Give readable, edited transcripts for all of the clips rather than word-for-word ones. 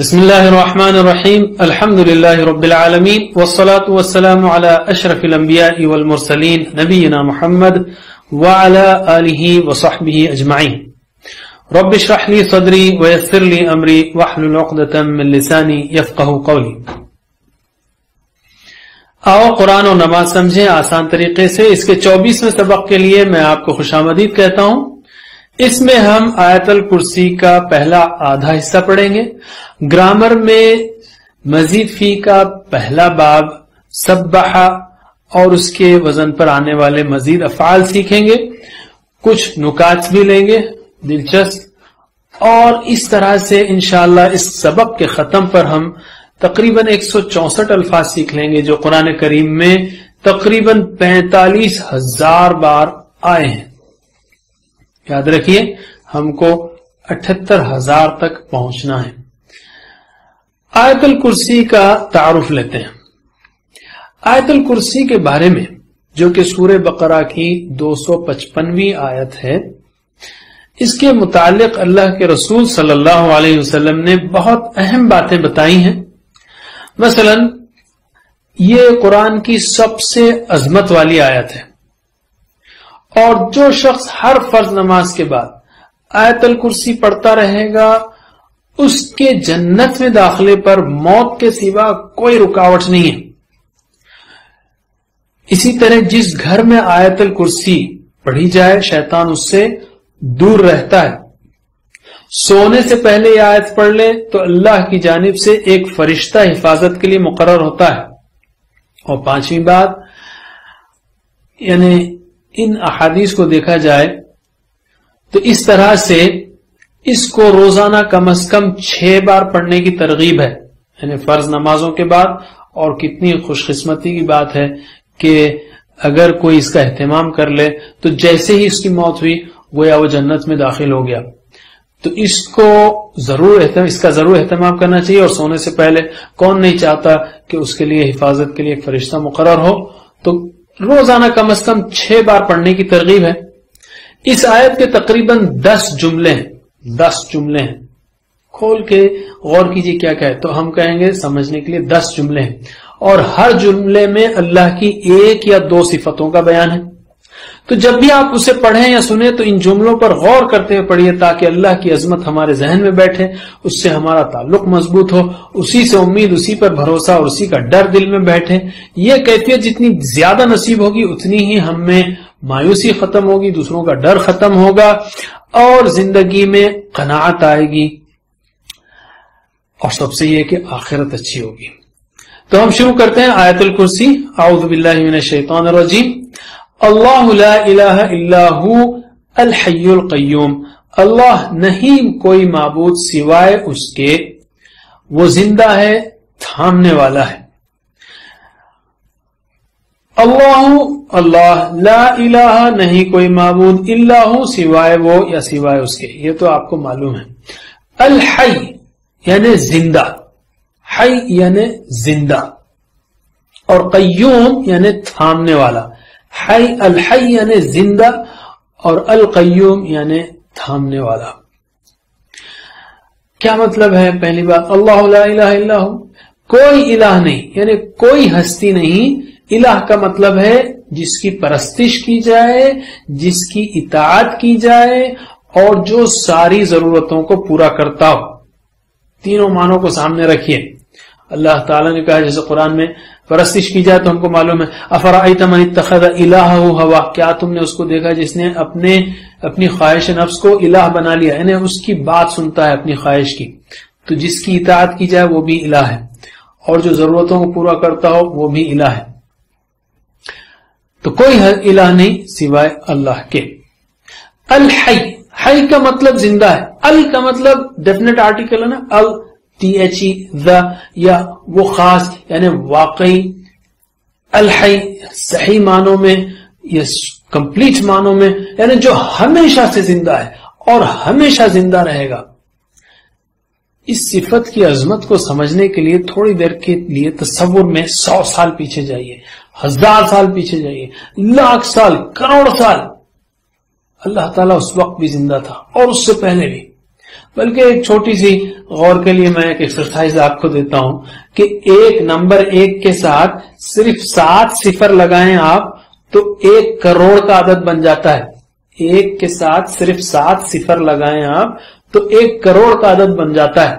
بسم الله الرحمن الرحيم الحمد لله رب العالمين والصلاة والسلام على أشرف الأنبياء والمرسلين نبينا محمد وعلى آله وصحبه أجمعين رب اشرح لي صدري ويسر لي أمري واحلل عقدة من لساني يفقه قولي. آؤ قرآن و نماز سمجھیں آسان طریقے سے. اس کے 24ویں سبق کے لیے میں آپ کو خوش آمدید کہتا ہوں. اس میں ہم آیت الکرسی کا پہلا آدھا حصہ پڑھیں گے. گرامر میں مزید فی کا پہلا باب سبح اور اس کے وزن پر آنے والے مزید افعال سیکھیں گے. کچھ نکات بھی لیں گے دلچسپ، اور اس طرح سے انشاءاللہ اس سبق کے ختم پر ہم تقریباً 164 الفاظ سیکھ لیں گے جو قرآن کریم میں تقریباً 45,000 بار آئے ہیں. یاد رکھیے ہم کو 78,000 تک پہنچنا ہے. آیت الکرسی کا تعارف لیتے ہیں. آیت الکرسی کے بارے میں جو کہ سورہ بقرہ کی 255ویں آیت ہے، اس کے متعلق اللہ کے رسول صلی اللہ علیہ وسلم نے بہت اہم باتیں بتائی ہیں. مثلا یہ قرآن کی سب سے عظمت والی آیت ہے، اور جو شخص ہر فرض نماز کے بعد آیت الکرسی پڑھتا رہے گا اس کے جنت میں داخلے پر موت کے سوا کوئی رکاوٹ نہیں ہے. اسی طرح جس گھر میں آیت الکرسی پڑھی جائے شیطان اس سے دور رہتا ہے. سونے سے پہلے یہ آیت پڑھ لے تو اللہ کی جانب سے ایک فرشتہ حفاظت کے لیے مقرر ہوتا ہے. اور پانچویں بات، یعنی ان احادیث کو دیکھا جائے تو اس طرح سے اس کو روزانہ کم از کم 6 بار پڑھنے کی ترغیب ہے، یعنی فرض نمازوں کے بعد. اور کتنی خوش قسمتی کی بات ہے کہ اگر کوئی اس کا اہتمام کر لے تو جیسے ہی اس کی موت ہوئی گویا وہ جنت میں داخل ہو گیا. تو اس کا ضرور اہتمام کرنا چاہیے. اور سونے سے پہلے کون نہیں چاہتا کہ اس کے لیے حفاظت کے لیے ایک فرشتہ مقرر ہو. تو روزانہ کم از کم 6 بار پڑھنے کی ترغیب ہے. اس آیت کے تقریباً 10 جملے ہیں. 10 جملے ہیں. کھول کے غور کیجئے کیا کہے تو ہم کہیں گے سمجھنے کے لیے 10 جملے ہیں، اور ہر جملے میں اللہ کی 1 یا 2 صفتوں کا بیان ہے. تو جب بھی آپ اسے پڑھیں یا سنیں تو ان جملوں پر غور کرتے ہوئے پڑھیے تاکہ اللہ کی عظمت ہمارے ذہن میں بیٹھے، اس سے ہمارا تعلق مضبوط ہو، اسی سے امید، اسی پر بھروسہ اور اسی کا ڈر دل میں بیٹھے. یہ کیفیت جتنی زیادہ نصیب ہوگی اتنی ہی ہم میں مایوسی ختم ہوگی، دوسروں کا ڈر ختم ہوگا، اور زندگی میں قناعت آئے گی، اور سب سے یہ کہ آخرت اچھی ہوگی. تو ہم شروع کرتے ہیں آیت الکرسی. اعوذ باللہ من الشیطان الرجیم. اللہ لا الہ الا ہو الحی القیوم. اللہ نہیں کوئی معبود سوائے اس کے، وہ زندہ ہے، تھامنے والا ہے. اللہ لا الہ نہیں کوئی معبود الا ہو سوائے وہ یا سوائے اس کے، یہ تو آپ کو معلوم ہے. الحی یعنی زندہ، حی یعنی زندہ، اور قیوم یعنی تھامنے والا. الحی یعنی زندہ اور القیوم یعنی تھامنے والا. کیا مطلب ہے؟ پہلی بات، اللہ لا الہ الا ہو، کوئی الہ نہیں، یعنی کوئی ہستی نہیں. الہ کا مطلب ہے جس کی پرستش کی جائے، جس کی اطاعت کی جائے، اور جو ساری ضرورتوں کو پورا کرتا ہو. تینوں معنوں کو سامنے رکھیے. اللہ تعالیٰ نے کہا جیسے قرآن میں پرستش کی جائے تو ہم کو معلوم ہے افرأیت من اتخذ الہہ ہوا، کیا تم نے اس کو دیکھا جس نے اپنی خواہش نفس کو الہ بنا لیا، یعنی اس کی بات سنتا ہے اپنی خواہش کی. تو جس کی اطاعت کی جائے وہ بھی الہ ہے، اور جو ضرورتوں کو پورا کرتا ہو وہ بھی الہ ہے. تو کوئی الہ نہیں سوائے اللہ کے. الحی، حی کا مطلب زندہ ہے. ال کا مطلب ڈیفینیٹ آرٹیکل ہے نا، THE یا وہ خاص یعنی واقعی. الحی صحیح معنوں میں یا کمپلیٹ معنوں میں یعنی جو ہمیشہ سے زندہ ہے اور ہمیشہ زندہ رہے گا. اس صفت کی عظمت کو سمجھنے کے لیے تھوڑی دیر کے لیے تصور میں 100 سال پیچھے جائیے، 1000 سال پیچھے جائیے، لاکھ سال، کروڑ سال. اللہ تعالیٰ اس وقت بھی زندہ تھا اور اس سے پہلے بھی. بلکہ ایک چھوٹی سی غور کے لیے میں ایک ایکسرسائز آپ کو دیتا ہوں کہ نمبر 1 کے ساتھ صرف 7 صفر لگائیں آپ تو 1 کروڑ کا عدد بن جاتا ہے۔ 1 کے ساتھ صرف 7 صفر لگائیں آپ تو 1 کروڑ کا عدد بن جاتا ہے۔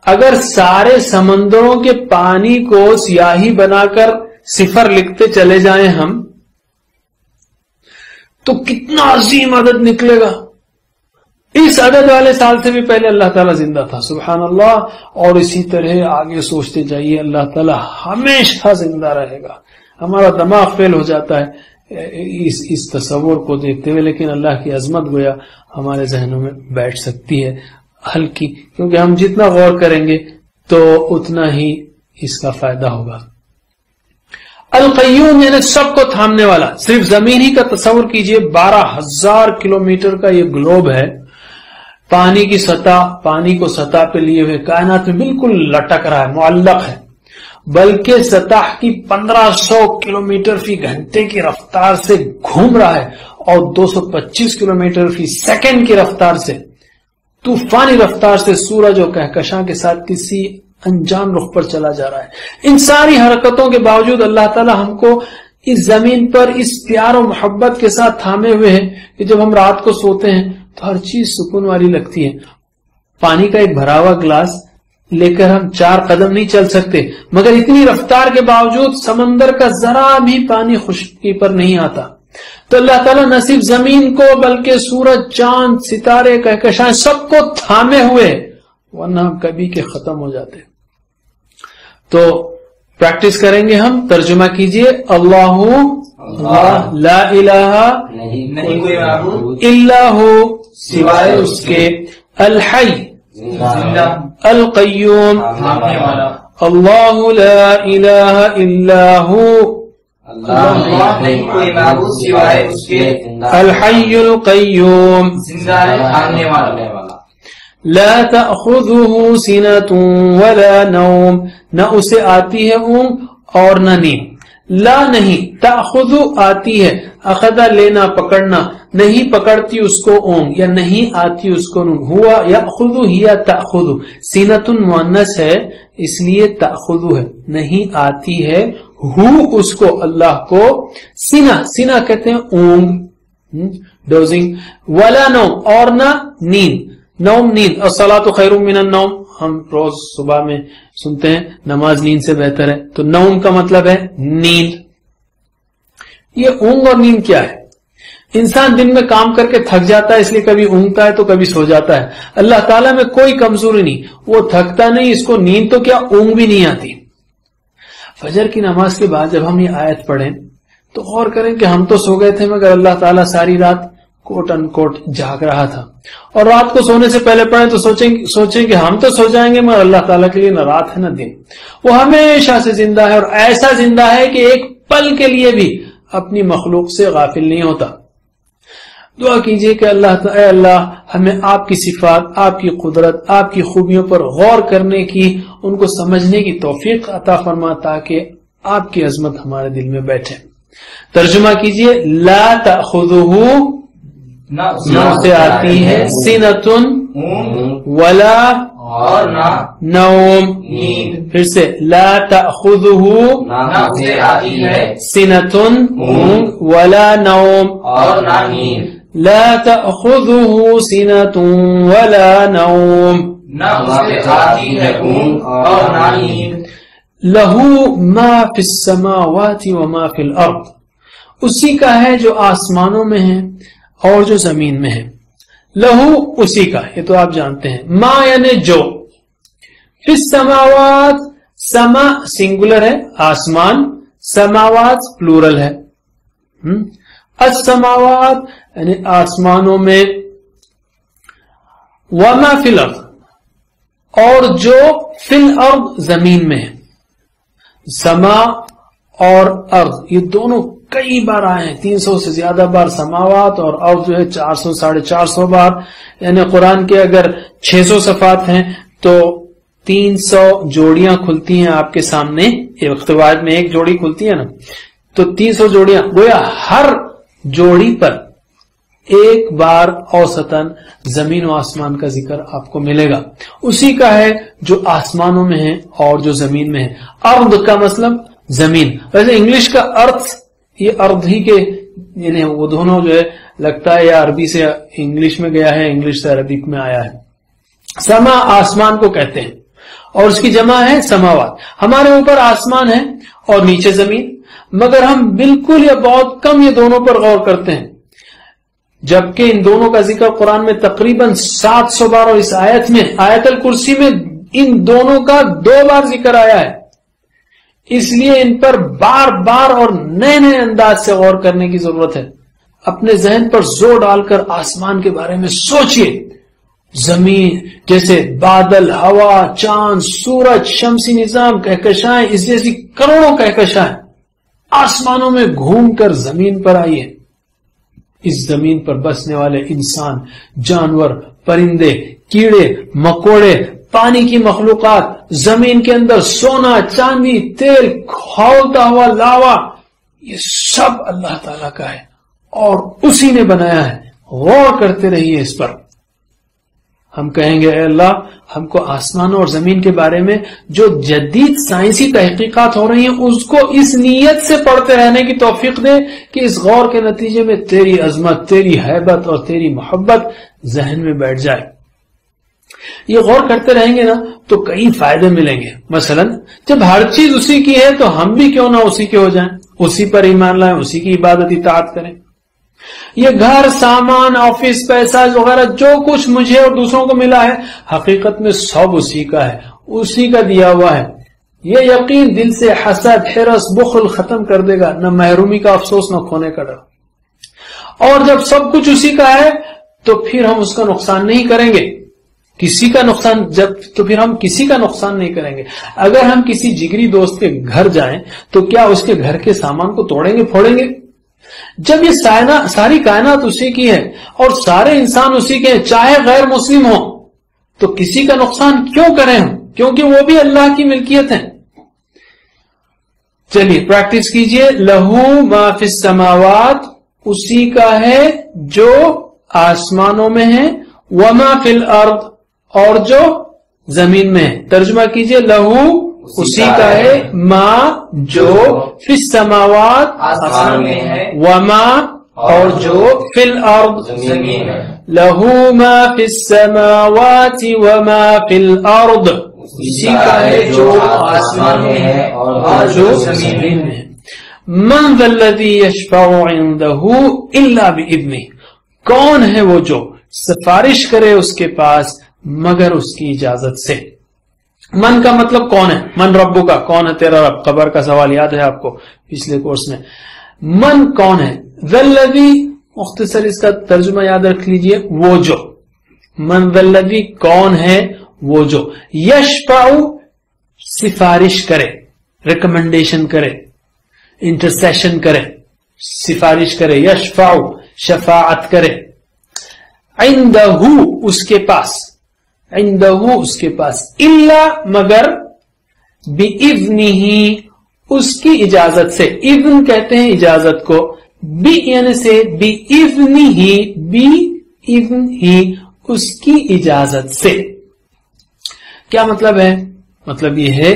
اگر سارے سمندروں کے پانی کو سیاہی بنا کر صفر لکھتے چلے جائیں ہم تو کتنا عظیم عدد نکلے گا۔ اس عدد والے سال سے بھی پہلے اللہ تعالیٰ زندہ تھا، سبحان اللہ، اور اسی طرح آگے سوچتے جائیے اللہ تعالیٰ ہمیشہ زندہ رہے گا۔ ہمارا دماغ فیل ہو جاتا ہے اس تصور کو دیکھتے ہوئے، لیکن اللہ کی عظمت گویا ہمارے ذہنوں میں بیٹھ سکتی ہے ہلکی، کیونکہ ہم جتنا غور کریں گے تو اتنا ہی اس کا فائدہ ہوگا۔ القیوم یعنی سب کو تھامنے والا۔ صرف زمین ہی کا تصور کیجئے، 12,000 کلومیٹر کا یہ گلوب ہے، پانی کی سطح، پانی کو سطح پہ لیے ہوئے کائنات میں بالکل لٹک رہا ہے، معلق ہے، بلکہ سطح کی 1500 کلومیٹر فی گھنٹے کی رفتار سے گھوم رہا ہے اور 225 کلومیٹر فی سیکنڈ کی رفتار سے، طوفانی رفتار سے سورج و کہکشاں کے ساتھ کسی انجان رخ پر چلا جا رہا ہے۔ ان ساری حرکتوں کے باوجود اللہ تعالی ہم کو اس زمین پر اس پیار و محبت کے ساتھ تھامے ہوئے ہیں کہ جب ہم رات کو سوتے ہیں تو ہر چیز سکون والی لگتی ہے۔ پانی کا ایک بھرا ہوا گلاس لے کر ہم 4 قدم نہیں چل سکتے، مگر اتنی رفتار کے باوجود سمندر کا ذرا بھی پانی خشکی پر نہیں آتا۔ تو اللہ تعالیٰ نہ صرف زمین کو بلکہ سورج، چاند، ستارے، کہکشائیں سب کو تھامے ہوئے، ورنہ ہم کبھی کے ختم ہو جاتے۔ تو پریکٹس کریں گے ہم، ترجمہ کیجئے، اللہ لا الہ الا ہو سوائے اس کے، الحی القیوم اللہ لا الہ الا ہو الحی القیوم لا تأخذه سنة ولا نوم، نہ اسے آتی ہے اونگ اور نہ نیند۔ لا نہیں، تأخذ آتی ہے، اخذا لینا پکڑنا، نہیں پکڑتی اس کو اونگ یا نہیں آتی اس کو اونگ۔ ہوا یأخذ ہی تأخذ، سینۃ مؤنث ہے اس لیے تأخذ ہے، نہیں آتی ہے ہو اس کو، اللہ کو، سینہ کہتے ہیں اونگ، ڈوزنگ، ولا نوم اور نہ نیند، نوم نیند، الصلاۃ خیر من النوم ہم روز صبح میں سنتے ہیں، نماز نیند سے بہتر ہے، تو نوم کا مطلب ہے نیند۔ یہ اونگ اور نیند کیا ہے؟ انسان دن میں کام کر کے تھک جاتا ہے اس لیے کبھی اونگتا ہے تو کبھی سو جاتا ہے۔ اللہ تعالیٰ میں کوئی کمزوری نہیں، وہ تھکتا نہیں، اس کو نیند تو کیا اونگ بھی نہیں آتی۔ فجر کی نماز کے بعد جب ہم یہ آیت پڑھیں تو غور کریں کہ ہم تو سو گئے تھے مگر اللہ تعالیٰ ساری رات کوٹ ان کوٹ جاگ رہا تھا، اور رات کو سونے سے پہلے پڑھیں تو سوچیں کہ ہم تو سو جائیں گے مگر اللہ تعالیٰ کے لیے نہ رات ہے نہ دن، وہ ہمیشہ سے زندہ ہے، اور ایسا زندہ ہے کہ ایک پل کے لیے بھی اپنی مخلوق سے غافل نہیں ہوتا۔ دعا کیجئے کہ اے اللہ ہمیں آپ کی صفات، آپ کی قدرت، آپ کی خوبیوں پر غور کرنے کی، ان کو سمجھنے کی توفیق عطا فرما تاکہ آپ کی عظمت ہمارے دل میں بیٹھے۔ ترجمہ کیجئے، لا تأخذہ، نہ اسے آتی ہے، سنۃ ولا نوم، پھر سے لا تأخذہ سنۃ ولا نوم، لا تأخذہ سنۃ ولا نوم، لہ ما فی السماوات وما فی الارض، اسی کا ہے جو آسمانوں میں ہے اور جو زمین میں ہے۔ لہو اسی کا، یہ تو آپ جانتے ہیں، ما یعنی جو، فی السماوات، سما سنگولر ہے آسمان، سماوات پلورل ہے، السماوات یعنی آسمانوں میں، وما فی الارض اور جو فی الارض زمین میں ہے۔ سما اور ارض یہ دونوں کئی بار آئے ہیں، 300 سے زیادہ بار سماوات، اور ارض جو ہے 400 ساڑھے 400 بار، یعنی قرآن کے اگر 600 صفحات ہیں تو 300 جوڑیاں کھلتی ہیں آپ کے سامنے، ایک روایت میں ایک جوڑی کھلتی ہے نا، تو 300 جوڑیاں، گویا ہر جوڑی پر ایک بار اوسطاً زمین و آسمان کا ذکر آپ کو ملے گا. اسی کا ہے جو آسمانوں میں ہے اور جو زمین میں ہے. ارض کا مطلب زمین. ویسے انگلش کا ارتھ یہ ارض ہی کے یعنی وہ دونوں جو ہے لگتا ہے یا عربی سے انگلش میں گیا ہے انگلش سے عربک میں آیا ہے. سما آسمان کو کہتے ہیں اور اس کی جمع ہے سماوات. ہمارے اوپر آسمان ہے اور نیچے زمین، مگر ہم بالکل یا بہت کم یہ دونوں پر غور کرتے ہیں، جبکہ ان دونوں کا ذکر قرآن میں تقریباً 700 بار اور اس آیت میں آیت الکرسی میں ان دونوں کا 2 بار ذکر آیا ہے. اس لیے ان پر بار بار اور نئے نئے انداز سے غور کرنے کی ضرورت ہے. اپنے ذہن پر زور ڈال کر آسمان کے بارے میں سوچئے. زمین جیسے بادل، ہوا، چاند، سورج، شمسی نظام، کہکشائیں، اس جیسی کروڑوں کہکشائیں آسمانوں میں گھوم کر زمین پر آئی ہے. اس زمین پر بسنے والے انسان، جانور، پرندے، کیڑے مکوڑے، پانی کی مخلوقات، زمین کے اندر سونا، چاندی، تیل، کھولتا ہوا لاوا، یہ سب اللہ تعالی کا ہے اور اسی نے بنایا ہے. غور کرتے رہیے اس پر. ہم کہیں گے اے اللہ ہم کو آسمان اور زمین کے بارے میں جو جدید سائنسی تحقیقات ہو رہی ہیں اس کو اس نیت سے پڑھتے رہنے کی توفیق دے کہ اس غور کے نتیجے میں تیری عظمت، تیری ہیبت اور تیری محبت ذہن میں بیٹھ جائے. یہ غور کرتے رہیں گے نا تو کئی فائدے ملیں گے. مثلا جب ہر چیز اسی کی ہے تو ہم بھی کیوں نہ اسی کے ہو جائیں، اسی پر ایمان لائیں، اسی کی عبادت اطاعت کریں. یہ گھر، سامان، آفس، پیسہ وغیرہ جو کچھ مجھے اور دوسروں کو ملا ہے حقیقت میں سب اسی کا ہے، اسی کا دیا ہوا ہے. یہ یقین دل سے حسد، حرص، بخل ختم کر دے گا. نہ محرومی کا افسوس، نہ کھونے کا ڈر. اور جب سب کچھ اسی کا ہے تو پھر ہم اس کا نقصان نہیں کریں گے. کسی کا نقصان تو پھر ہم کسی کا نقصان نہیں کریں گے. اگر ہم کسی جگری دوست کے گھر جائیں تو کیا اس کے گھر کے سامان کو توڑیں گے، پھوڑیں گے؟ جب یہ ساری کائنات اسی کی ہے اور سارے انسان اسی کے ہیں چاہے غیر مسلم ہوں تو کسی کا نقصان کیوں کریں ہم، کیونکہ وہ بھی اللہ کی ملکیت ہیں. چلیے پریکٹس کیجئے. لہو ما فی السماوات اسی کا ہے جو آسمانوں میں ہے، وما فی الارض اور جو زمین میں ہے. ترجمہ کیجئے. لہو اسی کا ہے، ما جو فی السماوات آسمان میں ہے، وما اور جو فی الارض زمین ہے. لہو ما فی السماوات وما فی الارض اسی کا ہے جو آسمان میں ہے اور جو زمین میں ہے. من ذا الذی یشفع عندہ الا باذنہ کون ہے وہ جو سفارش کرے اس کے پاس مگر اس کی اجازت سے. من کا مطلب کون ہے؟ من ربو کا، کون ہے تیرا رب؟ قبر کا سوال یاد ہے آپ کو پچھلے کورس میں. من کون ہے؟ ذا الذی مختصر اس کا ترجمہ یاد رکھ لیجئے، وہ جو. من ذا الذی کون ہے وہ جو یشفع سفارش کرے، ریکمنڈیشن کرے، انٹرسیشن کرے، سفارش کرے، یشفع شفاعت کرے، عندہ اس کے پاس، عندہ اس کے پاس، الا مگر، بِإِذْنِهِ اس کی اجازت سے. اذن کہتے ہیں اجازت کو، بی یعنی سے، بِإِذْنِهِ بِإِذْنِهِ اس کی اجازت سے. کیا مطلب ہے؟ مطلب یہ ہے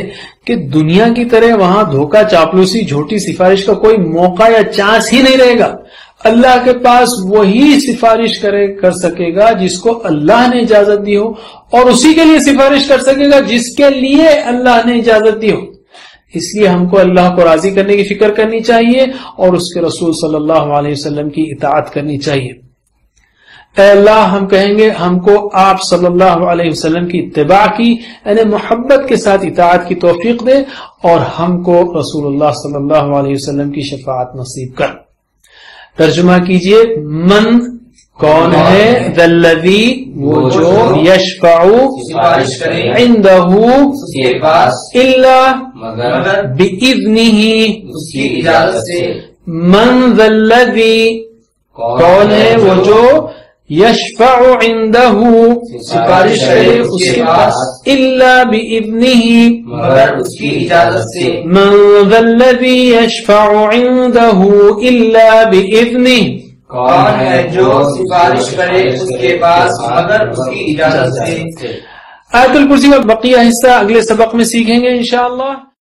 کہ دنیا کی طرح وہاں دھوکہ، چاپلوسی، جھوٹی سفارش کا کوئی موقع یا چانس ہی نہیں رہے گا. اللہ کے پاس وہی سفارش کر سکے گا جس کو اللہ نے اجازت دی ہو، اور اسی کے لیے سفارش کر سکے گا جس کے لیے اللہ نے اجازت دی ہو. اس لیے ہم کو اللہ کو راضی کرنے کی فکر کرنی چاہیے اور اس کے رسول صلی اللہ علیہ وسلم کی اطاعت کرنی چاہیے. اے اللہ ہم کہیں گے ہم کو آپ صلی اللہ علیہ وسلم کی اتباع کی یعنی محبت کے ساتھ اطاعت کی توفیق دے اور ہم کو رسول اللہ صلی اللہ علیہ وسلم کی شفاعت نصیب کر. ترجمہ کیجئے. من کون ہے؟ ذا الذی وہ جو یشفع سفارش کرے عندہ اس کے پاس الا مگر بِإِذْنِهِ اس کی اجازت سے. من ذا الذی کون ہے وہ جو یشفع عندہ سفارش کرے اس کے پاس الا بِإِذْنِهِ مگر اس کی اجازت سے. من ذا الذی یشفع عندہ الا بِإِذْنِهِ کون ہے جو سفارش کرے اس کے پاس مگر اس کی اجازت سے؟ آیت الکرسی کا بقیہ حصہ اگلے سبق میں سیکھیں گے انشاءاللہ.